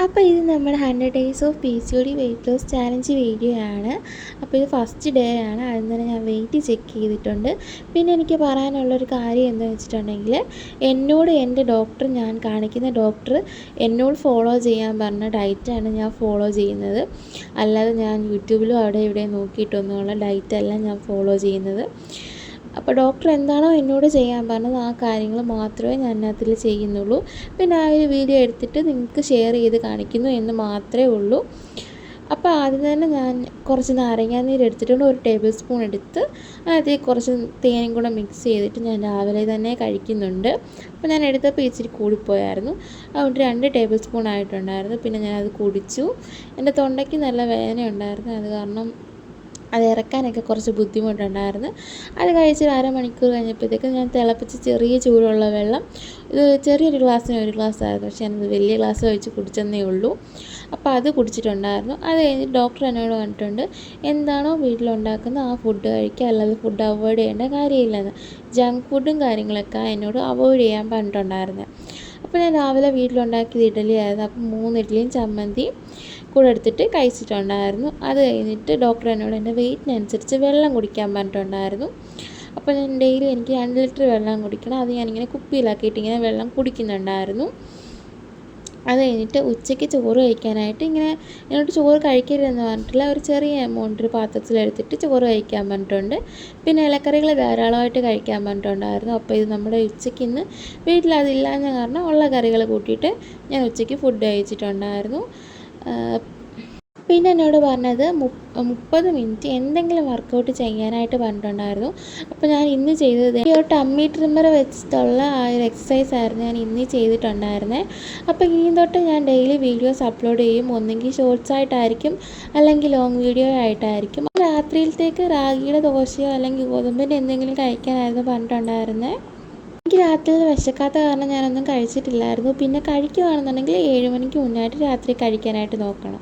അപ്പോൾ ഇത് നമ്മുടെ 100 days of PCOD weight loss challenge video ആണ്. അപ്പോൾ ഇത് ഫസ്റ്റ് ഡേ ആണ്. അതിൽ തന്നെ ഞാൻ വെയിറ്റ് ചെക്ക് ചെയ്തിട്ടുണ്ട്. പിന്നെ എനിക്ക് പറയാനുള്ളൊരു കാര്യം എന്താണെന്ന് വെച്ചിട്ടുണ്ടെങ്കിൽ, എന്നോട് എൻ്റെ ഡോക്ടർ, ഞാൻ കാണിക്കുന്ന ഡോക്ടർ എന്നോട് ഫോളോ ചെയ്യാൻ പറഞ്ഞ ഡയറ്റാണ് ഞാൻ ഫോളോ ചെയ്യുന്നത്. അല്ലാതെ ഞാൻ യൂട്യൂബിലും അവിടെ ഇവിടെ നോക്കിയിട്ടൊന്നുമുള്ള ഡയറ്റല്ല ഞാൻ ഫോളോ ചെയ്യുന്നത്. അപ്പോൾ ഡോക്ടർ എന്താണോ എന്നോട് ചെയ്യാൻ പറഞ്ഞത് ആ കാര്യങ്ങൾ മാത്രമേ ഞാൻ അതിൽ ചെയ്യുന്നുള്ളൂ. പിന്നെ ആ ഒരു വീഡിയോ എടുത്തിട്ട് നിങ്ങൾക്ക് ഷെയർ ചെയ്ത് കാണിക്കുന്നു എന്ന് മാത്രമേ ഉള്ളൂ. അപ്പോൾ ആദ്യം തന്നെ ഞാൻ കുറച്ച് നാരങ്ങാനീര് എടുത്തിട്ടുണ്ട്. 1 ടേബിൾ സ്പൂൺ എടുത്ത് അതിൽ കുറച്ച് തേനും കൂടെ മിക്സ് ചെയ്തിട്ട് ഞാൻ രാവിലെ തന്നെ കഴിക്കുന്നുണ്ട്. അപ്പോൾ ഞാൻ എടുത്തപ്പോൾ ഇച്ചിരി കൂടിപ്പോയായിരുന്നു. അതുകൊണ്ട് 2 ടേബിൾ സ്പൂൺ ആയിട്ടുണ്ടായിരുന്നു. പിന്നെ ഞാനത് കുടിച്ചു. എൻ്റെ തൊണ്ടയ്ക്ക് നല്ല വേദന ഉണ്ടായിരുന്നു. അത് കാരണം അത് ഇറക്കാനൊക്കെ കുറച്ച് ബുദ്ധിമുട്ടുണ്ടായിരുന്നു. അത് കഴിച്ചൊരു അരമണിക്കൂർ കഴിഞ്ഞപ്പോഴത്തേക്ക് ഞാൻ തിളപ്പിച്ച് ചെറിയ ചൂടുള്ള വെള്ളം, ഇത് ചെറിയൊരു ഗ്ലാസ്സിന് 1 ഗ്ലാസ് ആയിരുന്നു, പക്ഷേ ഞാനത് വലിയ ഗ്ലാസ് ഒഴിച്ച് കുടിച്ചെന്നേ ഉള്ളൂ. അപ്പോൾ അത് കുടിച്ചിട്ടുണ്ടായിരുന്നു. അത് കഴിഞ്ഞിട്ട് ഡോക്ടർ എന്നോട് പറഞ്ഞിട്ടുണ്ട്, എന്താണോ വീട്ടിലുണ്ടാക്കുന്നത് ആ ഫുഡ് കഴിക്കുക, അല്ലാതെ ഫുഡ് അവോയ്ഡ് ചെയ്യേണ്ട കാര്യമില്ലെന്ന്. ജങ്ക് ഫുഡും കാര്യങ്ങളൊക്കെ എന്നോട് അവോയ്ഡ് ചെയ്യാൻ പറഞ്ഞിട്ടുണ്ടായിരുന്നു. അപ്പോൾ ഞാൻ രാവിലെ വീട്ടിലുണ്ടാക്കിയത് ഇഡ്ഡലി ആയിരുന്നു. അപ്പം 3 ഇഡ്ഡലിയും ചമ്മന്തിയും കൂടെ എടുത്തിട്ട് കഴിച്ചിട്ടുണ്ടായിരുന്നു. അത് കഴിഞ്ഞിട്ട് ഡോക്ടർ എന്നോട് എൻ്റെ വെയിറ്റിനനുസരിച്ച് വെള്ളം കുടിക്കാൻ പറഞ്ഞിട്ടുണ്ടായിരുന്നു. അപ്പോൾ ഞാൻ ഡെയിലി എനിക്ക് 2 ലിറ്റർ വെള്ളം കുടിക്കണം. അത് ഞാനിങ്ങനെ കുപ്പിയിലാക്കിയിട്ട് ഇങ്ങനെ വെള്ളം കുടിക്കുന്നുണ്ടായിരുന്നു. അത് കഴിഞ്ഞിട്ട് ഉച്ചയ്ക്ക് ചോറ് കഴിക്കാനായിട്ട് ഇങ്ങനെ എന്നോട് ചോറ് കഴിക്കരുതെന്ന് പറഞ്ഞിട്ടില്ല, ഒരു ചെറിയ എമൗണ്ട് ഒരു പാത്രത്തിലെടുത്തിട്ട് ചോറ് കഴിക്കാൻ പറഞ്ഞിട്ടുണ്ട്. പിന്നെ ഇലക്കറികൾ ധാരാളമായിട്ട് കഴിക്കാൻ പറഞ്ഞിട്ടുണ്ടായിരുന്നു. അപ്പോൾ ഇത് നമ്മുടെ ഉച്ചയ്ക്ക് ഇന്ന് വീട്ടിലതില്ലാഞ്ഞ കാരണം ഉള്ള കറികൾ കൂട്ടിയിട്ട് ഞാൻ ഉച്ചയ്ക്ക് ഫുഡ് കഴിച്ചിട്ടുണ്ടായിരുന്നു. പിന്നെ എന്നോട് പറഞ്ഞത് 30 മിനിറ്റ് എന്തെങ്കിലും വർക്കൗട്ട് ചെയ്യാനായിട്ട് പറഞ്ഞിട്ടുണ്ടായിരുന്നു. അപ്പോൾ ഞാൻ ഇന്ന് ചെയ്തത് ഈ ഒരു ടമ്മി ട്രിമ്മർ വെച്ചിട്ടുള്ള ആ ഒരു എക്സസൈസ് ആയിരുന്നു ഞാൻ ഇന്ന് ചെയ്തിട്ടുണ്ടായിരുന്നത്. അപ്പോൾ ഇനി തൊട്ട് ഞാൻ ഡെയിലി വീഡിയോസ് അപ്ലോഡ് ചെയ്യും. ഒന്നെങ്കിൽ ഷോർട്സ് ആയിട്ടായിരിക്കും, അല്ലെങ്കിൽ ലോങ് വീഡിയോ ആയിട്ടായിരിക്കും. രാത്രിയിലത്തേക്ക് റാഗിയുടെ ദോശയോ അല്ലെങ്കിൽ ഗോതമ്പിൻ്റെ എന്തെങ്കിലും കഴിക്കാനായിരുന്നു പറഞ്ഞിട്ടുണ്ടായിരുന്നത്. എനിക്ക് രാത്രിയിൽ വിശക്കാത്ത കാരണം ഞാനൊന്നും കഴിച്ചിട്ടില്ലായിരുന്നു. പിന്നെ കഴിക്കുകയാണെന്നുണ്ടെങ്കിൽ 7 മണിക്ക് മുന്നായിട്ട് രാത്രി കഴിക്കാനായിട്ട് നോക്കണം.